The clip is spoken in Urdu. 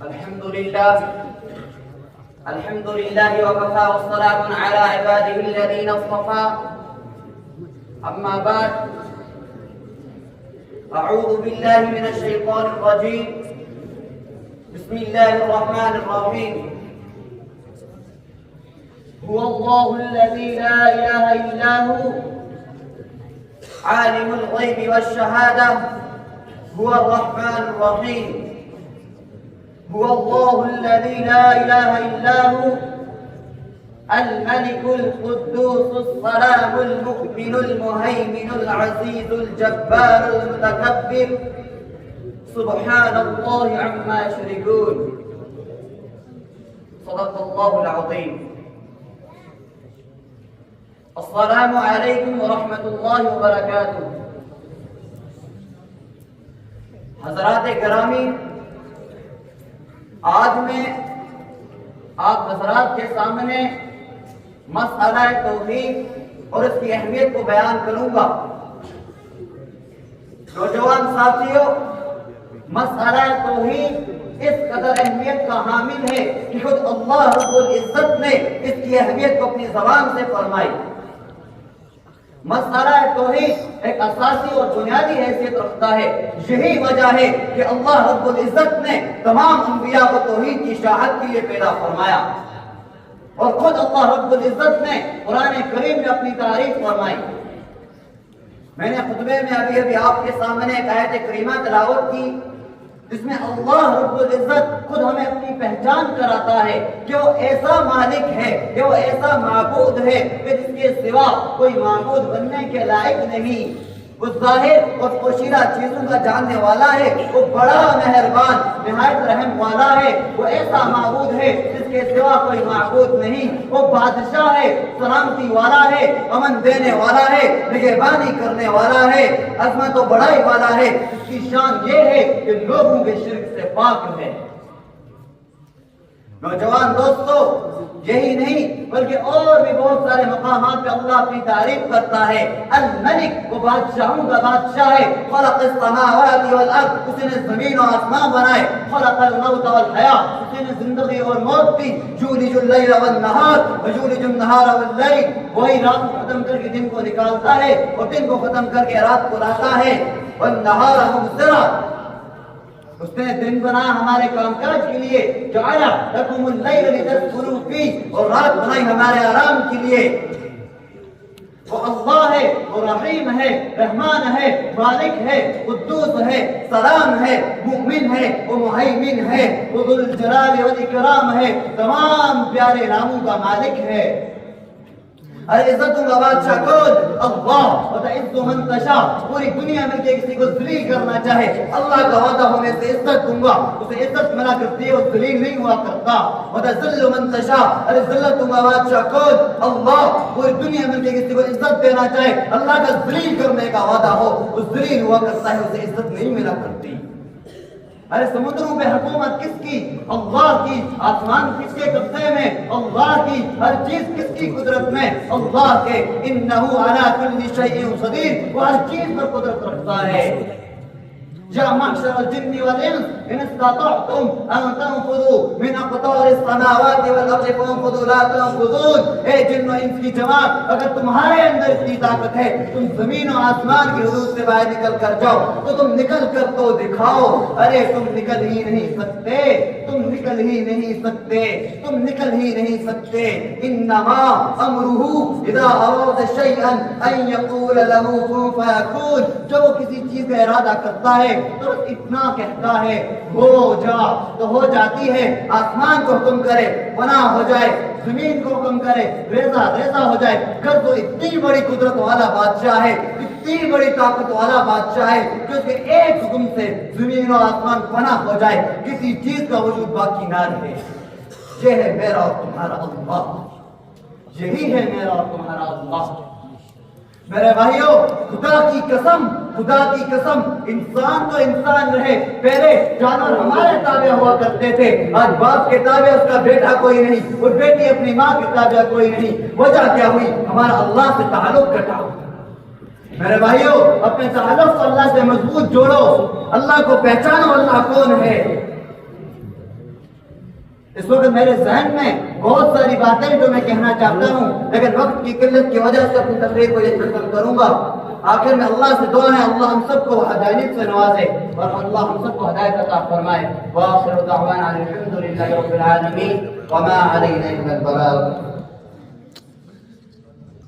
الحمد لله وكفى والصلاة على عباده الذين اصطفى. أما بعد، أعوذ بالله من الشيطان الرجيم. بسم الله الرحمن الرحيم. هو الله الذي لا إله إلا هو عالم الغيب والشهادة هو الرحمن الرحيم. هو الله الذي لا إله إلا هو الملك القدوس السلام المؤمن المهيمن العزيز الجبار المتكبر سبحان الله عما يشركون. صدق الله العظيم. السلام علیکم ورحمۃ اللہ وبرکاتہ. حضرات گرامی، آج میں آپ حضرات کے سامنے مسئلہ توحید اور اس کی اہمیت کو بیان کروں گا. نوجوان ساتھیوں، مسئلہ توحید اس قدر اہمیت کا حامل ہے کہ خود اللہ رب العزت نے اس کی اہمیت کو اپنی زبان سے فرمائی. مسئلہ توحید ایک اساسی اور بنیادی حیثیت رکھتا ہے. یہی وجہ ہے کہ اللہ رب العزت نے تمام انبیاء کو توحید کی اشاعت کے لیے پیدا فرمایا، اور خود اللہ رب العزت نے قرآن کریم میں اپنی تعریف فرمائی. میں نے خطبے میں ابھی آپ کے سامنے ایک آیت کریمہ تلاوت کی جس میں اللہ رب العزت خود ہمیں اپنی پہچان کراتا ہے کہ وہ ایسا مالک ہے، کہ وہ ایسا معبود ہے کہ جس کے سوا کوئی معبود بننے کے لائق نہیں. وہ ظاہر اور پوشیدہ چیزوں کا جاننے والا ہے. وہ بڑا مہربان، نہایت رحم والا ہے. وہ ایسا معبود ہے جس کے سوا کوئی معبود نہیں. وہ بادشاہ ہے، سلامتی والا ہے، امن دینے والا ہے، نگہبانی کرنے والا ہے، عظمت و بڑائی والا ہے. اس کی شان یہ ہے کہ لوگوں کے شرک سے پاک ہے. نوجوان دوستو، یہی نہیں بلکہ اور بھی بہت سارے مقامات پہ اللہ اپنی تعریف کرتا ہے. الملک، وہ بادشاہوں کا بادشاہ ہے. خلق السماوات والارض، اس نے زمین و آسمان بنائے. خلق الموت والحیاة، اس نے زندگی اور موت دی. یولج اللیل والنہار ویولج النہار واللیل، وہی رات کو ختم کر کے دن کو نکالتا ہے اور دن کو ختم کر کے رات کو لاتا ہے. والنہار مبصرا، اس نے دن بنایا ہمارے کام کاج کے لیے. جعل لکم اللیل لتسکنوا فیہ، اور رات بنائی ہمارے آرام کے لیے. وہ اللہ ہے، وہ رحیم ہے، رحمان ہے، مالک ہے، قدوس ہے، سلام ہے، مؤمن ہے، وہ مہیمن ہے، وہ ذو الجلال والاکرام ہے، تمام پیارے ناموں کا مالک ہے. عزت کا بادشاہ کون؟ اللہ. وتعز من تشاء، پوری دنیا میں کسی کو ذلیل کرنا چاہے اللہ کا وعدہ ہو میں سے عزت دوں گا، اسے عزت ملا کرتی ہے، وہ ذلیل نہیں ہوا کرتا. وتذل من تشاء، ذلت کا بادشاہ کون؟ اللہ. پوری دنیا میں کسی کو عزت دینا چاہے اللہ کا ذلیل کرنے کا وعدہ ہو، وہ ذلیل ہوا کرتا ہے، اسے عزت نہیں ملا کرتی. ارے سمندروں پہ حکومت کس کی؟ اللہ کی. آسمان کس کے قبضے میں؟ اللہ کی. ہر چیز کس کی قدرت میں؟ اللہ کے. انہ علی کل شیء قدیر، وہ ہر چیز پر قدرت رکھتا ہے. یا معشر الجن والانس ان استطعتم ان تنفذوا من اقطار السماوات والارض فانفذوا لا تنفذون. اے جن و انس کی جماعت، اگر تمہارے اندر اتنی طاقت ہے تم زمین و آسمان کی حدود سے باہر نکل کر جاؤ تو تم نکل کر تو دکھاؤ. ارے تم نکل ہی نہیں سکتے، تم نکل ہی نہیں سکتے، تم نکل ہی نہیں سکتے. انما امرہ اذا اراد شیئا ان یقول له کن فیکون. جو کسی چیز کا ارادہ کرتا ہے تو اتنا کہتا ہے ہو جا تو ہو جاتی ہے. آسمان کو حکم کرے بنا ہو جائے، زمین کو حکم کرے ریزہ ریزہ ہو جائے. کر تو اتنی بڑی قدرت والا بادشاہ ہے، اتنی بڑی طاقت والا بادشاہ ہے کہ اس کے ایک حکم سے زمین و آسمان بنا ہو جائے، کسی چیز کا وجود باقی نہ رہے. یہ ہے میرا اور تمہارا اللہ، یہی ہے میرا اور تمہارا اللہ. میرے بھائیوں، خدا کی قسم، خدا کی قسم، انسان تو انسان رہے. پہلے جانور ہمارے تابع ہوا کرتے تھے، آج باپ کے تابع اس کا بیٹا کوئی نہیں، اور بیٹی اپنی ماں کے تابع کوئی نہیں. وجہ کیا ہوئی؟ ہمارا اللہ سے تعلق کٹا. میرے بھائیوں، اپنے تعلق کو اللہ سے مضبوط جوڑو، اللہ کو پہچانو اللہ کون ہے. اس وقت میرے ذہن میں بہت ساری باتیں جو میں کہنا چاہتا ہوں، لیکن وقت کی قلت کی وجہ سے اپنی تقریر کو یہ ختم کروں گا۔ آخر میں اللہ سے دعا ہے اللہ ہم سب کو ہدایت سے نوازے اور اللہ ہم سب کو ہدایت عطا فرمائے۔ وآخر دعوانا الحمد للہ رب العالمین وما علینا الا البلاغ۔